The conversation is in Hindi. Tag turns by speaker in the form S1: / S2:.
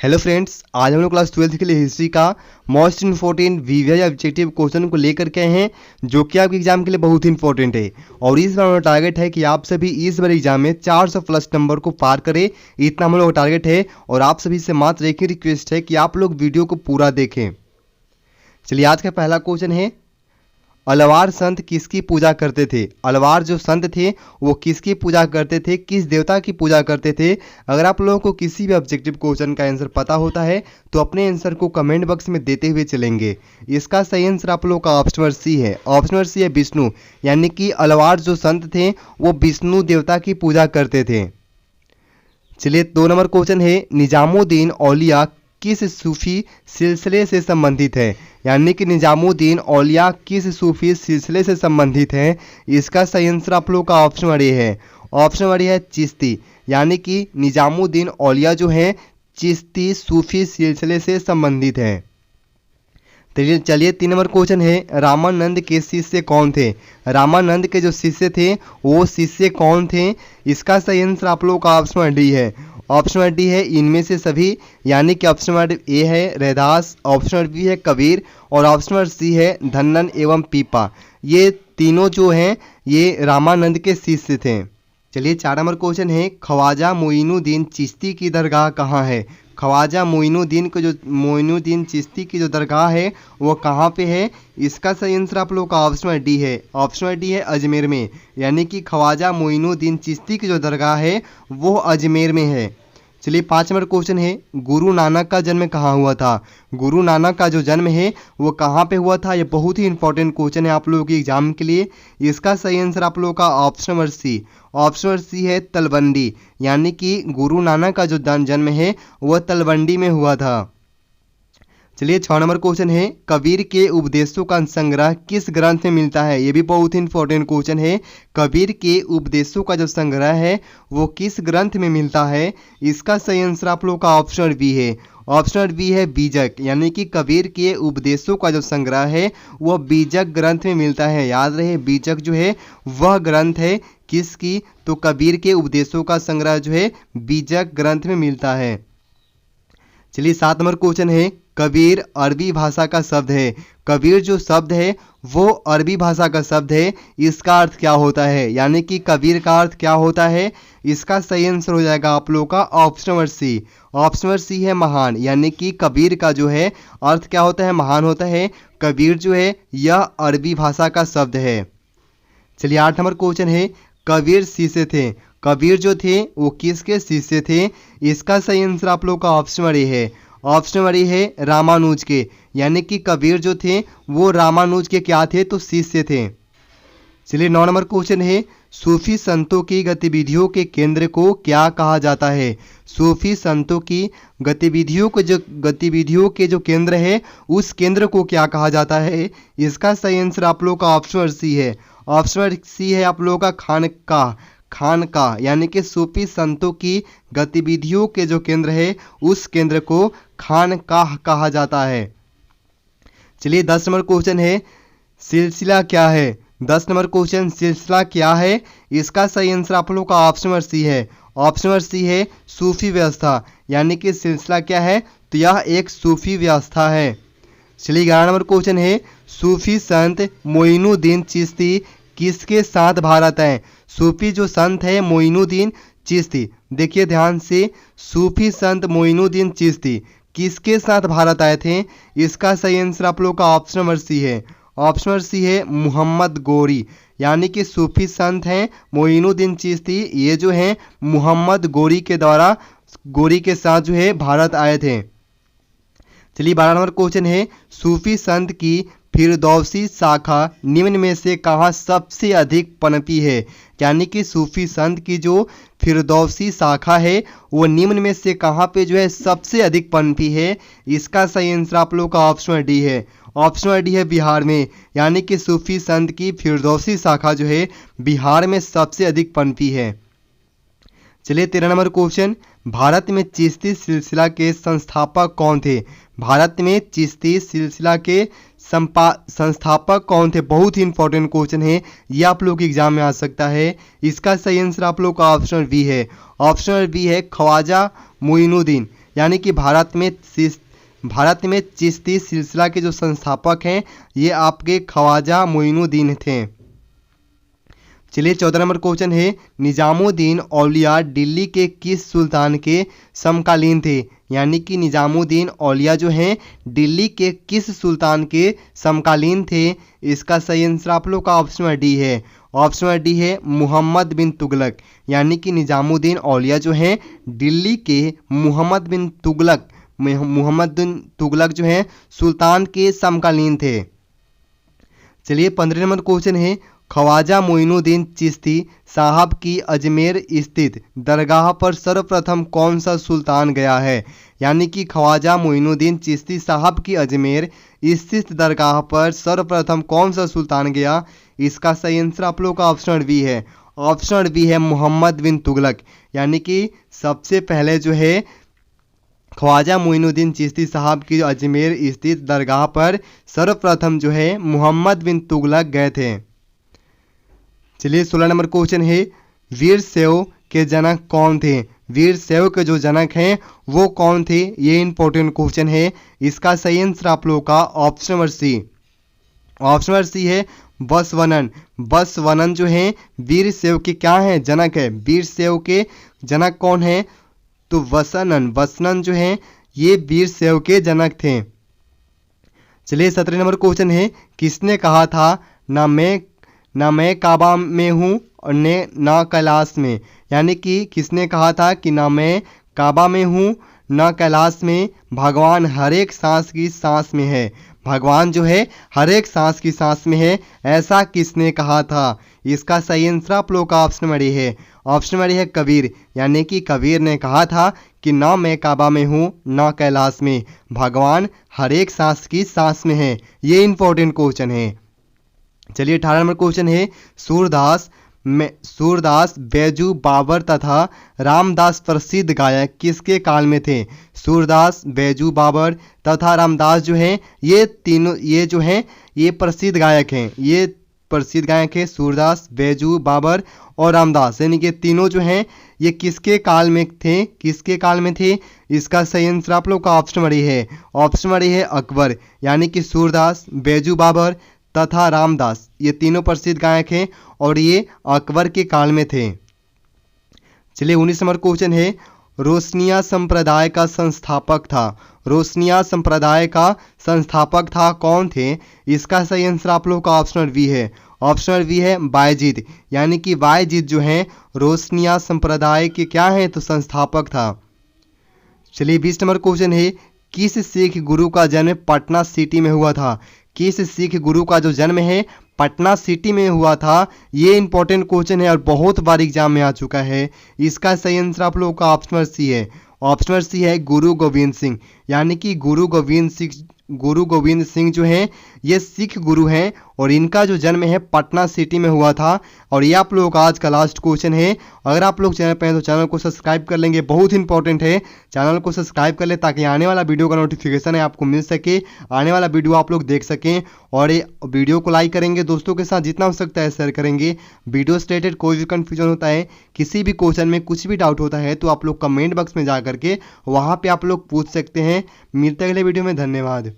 S1: हेलो फ्रेंड्स, आज हम लोग क्लास 12th के लिए हिस्ट्री का most important VVI objective question को लेकर के हैं, जो कि आपके एग्जाम के लिए बहुत इंपॉर्टेंट है। और इस बार हमारा टारगेट है कि आप सभी इस बार एग्जाम में 400 प्लस नंबर को पार करें, इतना हम लोग का टारगेट है। और आप सभी से मात्र एक ही रिक्वेस्ट है कि आप लोग वीडियो को पूरा देखें। चलिए, आज का पहला क्वेश्चन है, अलवार संत किसकी पूजा करते थे? अलवार जो संत थे वो किसकी पूजा करते थे, किस देवता की पूजा करते थे? अगर आप लोगों को किसी भी ऑब्जेक्टिव क्वेश्चन का आंसर पता होता है तो अपने आंसर को कमेंट बॉक्स में देते हुए चलेंगे। इसका सही आंसर आप लोगों का ऑप्शन नंबर सी है। ऑप्शन नंबर सी है विष्णु, यानी कि अलवार जो संत थे वो विष्णु देवता की पूजा करते थे। चलिए, 2 नंबर क्वेश्चन है, निजामुद्दीन औलिया किस सूफी सिलसिले से संबंधित है? यानी कि निजामुद्दीन औलिया किस सूफी सिलसिले से संबंधित है? इसका सही आंसर आप लोगों का ऑप्शन नंबर ए है। ऑप्शन नंबर ए है चिश्ती, यानी कि निजामुद्दीन औलिया जो है चिश्ती सूफी सिलसिले से संबंधित है। चलिए, 3 नंबर क्वेश्चन है, रामानंद के शिष्य कौन थे? रामानंद के जो शिष्य थे वो शिष्य कौन थे? इसका सही आंसर आप लोगों का ऑप्शन नंबर डी है। ऑप्शन नंबर डी है इनमें से सभी, यानी कि ऑप्शन नंबर ए है रैदास, ऑप्शन नंबर बी है कबीर और ऑप्शन नंबर सी है धन्नन एवं पीपा। ये तीनों जो हैं ये रामानंद के शिष्य थे। चलिए, 4 नंबर क्वेश्चन है, ख्वाजा मोइनुद्दीन चिश्ती की दरगाह कहाँ है? ख्वाजा मोइनुद्दीन चिश्ती की जो दरगाह है वो कहाँ पे है? इसका सही आंसर आप लोगों का ऑप्शन नंबर डी है। ऑप्शन नंबर डी है अजमेर में, यानी कि ख्वाजा मोइनुद्दीन चिश्ती की जो दरगाह है वो अजमेर में है। चलिए, 5 नंबर क्वेश्चन है, गुरु नानक का जन्म कहाँ हुआ था? गुरु नानक का जो जन्म है वो कहाँ पे हुआ था? ये बहुत ही इंपॉर्टेंट क्वेश्चन है आप लोगों के एग्जाम के लिए। इसका सही आंसर आप लोगों का option number C. Option number C है तलवंडी, यानी कि गुरु नानक का जो जन्म है वह तलवंडी में हुआ था। चलिए, 6 नंबर क्वेश्चन है, कबीर के उपदेशों का संग्रह किस ग्रंथ में मिलता है? ये भी बहुत ही इंपॉर्टेंट क्वेश्चन है। कबीर के उपदेशों का जो संग्रह है वो किस ग्रंथ में मिलता है? इसका सही आंसर आप लोगों का ऑप्शन बी है। ऑप्शन बी है बीजक, यानी कि कबीर के उपदेशों का जो संग्रह है वह बीजक ग्रंथ में मिलता है। याद रहे, बीजक जो है वह ग्रंथ है किसकी? तो कबीर के उपदेशों का संग्रह जो है बीजक ग्रंथ में मिलता है। चलिए, 7 नंबर क्वेश्चन है, कबीर अरबी भाषा का शब्द है। कबीर जो शब्द है वो अरबी भाषा का शब्द है, इसका अर्थ क्या होता है? यानी कि कबीर का अर्थ क्या होता है? इसका सही आंसर हो जाएगा आप लोगों का option number C. Option number C है महान, यानी कि कबीर का जो है अर्थ क्या होता है? महान होता है। कबीर जो है यह अरबी भाषा का शब्द है। चलिए, 8 नंबर क्वेश्चन है, कबीर शिष्य थे। कबीर जो थे वो किसके शिष्य थे? इसका सही आंसर आप लोग का ऑप्शन नंबर ए है। ऑप्शन नंबर ए है रामानुज के, यानी कि कबीर जो थे वो रामानुज के क्या थे? तो शिष्य थे। चलिए, 9 नंबर क्वेश्चन है, सूफी संतों की गतिविधियों के केंद्र को क्या कहा जाता है? सूफी संतों की गतिविधियों के जो केंद्र है उस केंद्र को क्या कहा जाता है? इसका सही आंसर आप लोग का ऑप्शन नंबर सी है। ऑप्शन नंबर सी है आप लोगों का खानका, यानी कि सूफी संतों की गतिविधियों के जो केंद्र है उस केंद्र को खानकाह कहा जाता है। चलिए, 10 नंबर क्वेश्चन है, सिलसिला क्या है? 10 नंबर क्वेश्चन, सिलसिला क्या है? इसका सही आंसर आप लोगों का ऑप्शन नंबर सी है। ऑप्शन नंबर सी है सूफी व्यवस्था, यानी कि सिलसिला क्या है? तो यह एक सूफी व्यवस्था है। चलिए, 11 नंबर क्वेश्चन है, सूफी संत मोइनुद्दीन चिश्ती किसके साथ भारत आए? सूफी जो संत है मोइनुद्दीन चिश्ती, देखिए ध्यान से, सूफी संत मोइनुद्दीन चिश्ती किसके साथ भारत आए थे? इसका सही आंसर आप लोग का ऑप्शन नंबर सी है। ऑप्शन नंबर सी है मोहम्मद गोरी, यानी कि सूफी संत हैं मोइनुद्दीन चिश्ती, ये जो हैं मोहम्मद गोरी के साथ जो है भारत आए थे। चलिए, 12 नंबर क्वेश्चन है, सूफी संत की फिरदौसी शाखा निम्न में से कहाँ सबसे अधिक पनपी है? यानी कि सूफी संत की जो फिरदौसी शाखा है वो निम्न में से कहाँ पे जो है सबसे अधिक पनपी है? इसका सही आंसर आप लोग का ऑप्शन डी है। ऑप्शन डी है बिहार में, यानी कि सूफी संत की फिरदौसी शाखा जो है बिहार में सबसे अधिक पनपी है। चलिए, 13 नंबर क्वेश्चन, भारत में चिश्ती सिलसिला के संस्थापक कौन थे? भारत में चिश्ती सिलसिला के संस्थापक कौन थे? बहुत ही इंपॉर्टेंट क्वेश्चन है, ये आप लोग के एग्जाम में आ सकता है। इसका सही आंसर आप लोग का ऑप्शन बी है। ऑप्शन बी है ख्वाजा मोइनुद्दीन, यानी कि भारत में चिश्ती सिलसिला के जो संस्थापक हैं ये आपके ख्वाजा मोइनुद्दीन थे। चलिए 14 नंबर क्वेश्चन है, निजामुद्दीन औलिया दिल्ली के किस सुल्तान के समकालीन थे? यानी कि निजामुद्दीन औलिया जो हैं दिल्ली के किस सुल्तान के समकालीन थे? इसका सही आंसर आप लोग का ऑप्शन नंबर डी है। ऑप्शन नंबर डी है मोहम्मद बिन तुगलक। यानी कि निजामुद्दीन औलिया जो हैं दिल्ली के मोहम्मद बिन तुगलक जो हैं सुल्तान के समकालीन थे। चलिए 15 नंबर क्वेश्चन है, ख्वाजा मोइनुद्दीन चिश्ती साहब की अजमेर स्थित दरगाह पर सर्वप्रथम कौन सा सुल्तान गया है? यानी कि ख्वाजा मोइनुद्दीन चिश्ती साहब की अजमेर स्थित दरगाह पर सर्वप्रथम कौन सा सुल्तान गया? इसका सही आंसर आप लोग का ऑप्शन बी है। ऑप्शन बी है मोहम्मद बिन तुगलक। यानी कि सबसे पहले जो है ख्वाजा मोइनुद्दीन चिश्ती साहब की अजमेर स्थित दरगाह पर सर्वप्रथम जो है मोहम्मद बिन तुगलक गए थे। चलिए 16 नंबर क्वेश्चन है, वीर शैव के जनक कौन थे? वीर शैव के जो जनक हैं वो कौन थे? ये इंपॉर्टेंट क्वेश्चन है। इसका सही आंसर आप लोगों का option number C. Option number C है बसवनन। बसवनन जो है वीर शैव के क्या है? जनक है। वीर शैव के जनक कौन है? तो वसनन जो है ये वीर शैव के जनक थे। चलिए 17 नंबर क्वेश्चन है, किसने कहा था ना मैं काबा में हूँ और ना कैलाश में? यानी कि किसने कहा था कि ना मैं काबा में हूँ ना कैलाश में, भगवान हर एक सांस की सांस में है। भगवान जो है हर एक सांस की सांस में है, ऐसा किसने कहा था? इसका सही आंसर आप लोग का ऑप्शन नंबर है। ऑप्शन नंबर है कबीर। यानी कि कबीर ने कहा था कि ना मैं काबा में हूँ ना कैलाश में, भगवान हर एक सांस की सांस में है। ये इंपॉर्टेंट क्वेश्चन है। चलिए 18 नंबर क्वेश्चन है, सूरदास बैजू बाबर तथा रामदास प्रसिद्ध गायक किसके काल में थे? सूरदास बैजू बाबर तथा रामदास जो हैं ये तीनों ये प्रसिद्ध गायक हैं। ये प्रसिद्ध गायक है सूरदास, बैजू बाबर और रामदास, यानी कि तीनों जो हैं ये किसके काल में थे? किसके काल में थे? इसका सही आंसर आप लोग का ऑप्शन नंबर है। ऑप्शन नंबर है अकबर। यानी कि सूरदास, बैजू बाबर तथा रामदास ये तीनों प्रसिद्ध गायक हैं और ये अकबर के काल में थे। चलिए 19 नंबर क्वेश्चन है, रोशनिया संप्रदाय का संस्थापक था। रोशनिया संप्रदाय का संस्थापक था कौन थे? इसका सही आंसर आप लोग का ऑप्शन बी है। ऑप्शन बी है बायजीद। यानी कि बायजीद जो हैं रोशनिया संप्रदाय के क्या हैं? तो संस्थापक था। चलिए 20 नंबर क्वेश्चन है, किस सिख गुरु का जन्म पटना सिटी में हुआ था? किस सिख गुरु का जो जन्म है पटना सिटी में हुआ था? ये इंपॉर्टेंट क्वेश्चन है और बहुत बार एग्जाम में आ चुका है। इसका सही आंसर आप लोगों का ऑप्शन सी है। ऑप्शन सी है गुरु गोविंद सिंह। यानी कि गुरु गोविंद सिंह जो हैं ये सिख गुरु हैं और इनका जो जन्म है पटना सिटी में हुआ था। और ये आप लोगों का आज का लास्ट क्वेश्चन है। अगर आप लोग चैनल पर हैं तो चैनल को सब्सक्राइब कर लेंगे, बहुत इंपॉर्टेंट है। चैनल को सब्सक्राइब कर ले ताकि आने वाला वीडियो का नोटिफिकेशन है आपको मिल सके, आने वाला वीडियो आप लोग देख सकें। और ये वीडियो को लाइक करेंगे, दोस्तों के साथ जितना हो सकता है शेयर करेंगे। वीडियो से रिलेटेड कोई भी कन्फ्यूजन होता है, किसी भी क्वेश्चन में कुछ भी डाउट होता है तो आप लोग कमेंट बॉक्स में जा करके वहाँ पर आप लोग पूछ सकते हैं। मिलते हैं अगले वीडियो में। धन्यवाद।